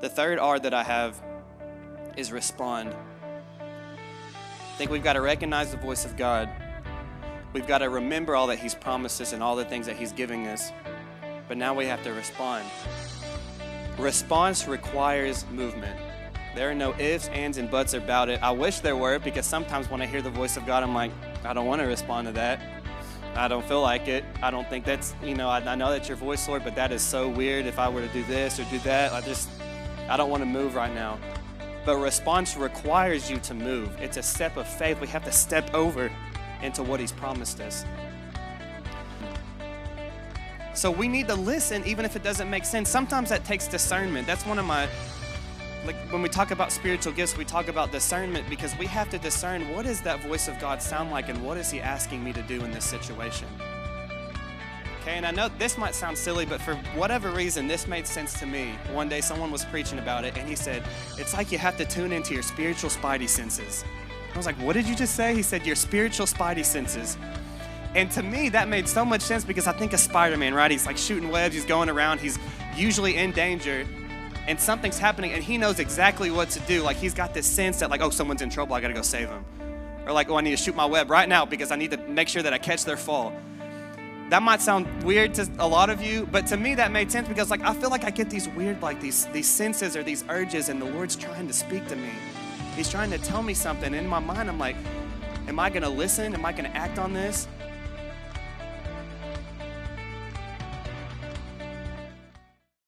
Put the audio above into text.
The third R that I have is respond. I think we've got to recognize the voice of God. We've got to remember all that he's promised us and all the things that he's giving us. But now we have to respond. Response requires movement. There are no ifs, ands, and buts about it. I wish there were, because sometimes when I hear the voice of God, I'm like, I don't want to respond to that. I don't feel like it. I don't think that's, I know that's your voice, Lord, but that is so weird if I were to do this or do that. I don't want to move right now. But response requires you to move. It's a step of faith. We have to step over into what he's promised us. So we need to listen even if it doesn't make sense. Sometimes that takes discernment. That's one of my, when we talk about spiritual gifts, we talk about discernment, because we have to discern, what does that voice of God sound like and what is he asking me to do in this situation? Okay, and I know this might sound silly, but for whatever reason, this made sense to me. One day someone was preaching about it and he said, it's like you have to tune into your spiritual spidey senses. I was like, what did you just say? He said, your spiritual spidey senses. And to me, that made so much sense, because I think of Spider-Man, right? He's like shooting webs, he's going around, he's usually in danger, and something's happening and he knows exactly what to do. Like, he's got this sense that, like, oh, someone's in trouble, I gotta go save him. Or like, oh, I need to shoot my web right now because I need to make sure that I catch their fall. That might sound weird to a lot of you, but to me that made sense, because like I feel like I get these weird, like these senses or these urges, and the Lord's trying to speak to me. He's trying to tell me something. In my mind, I'm like, am I gonna listen? Am I gonna act on this?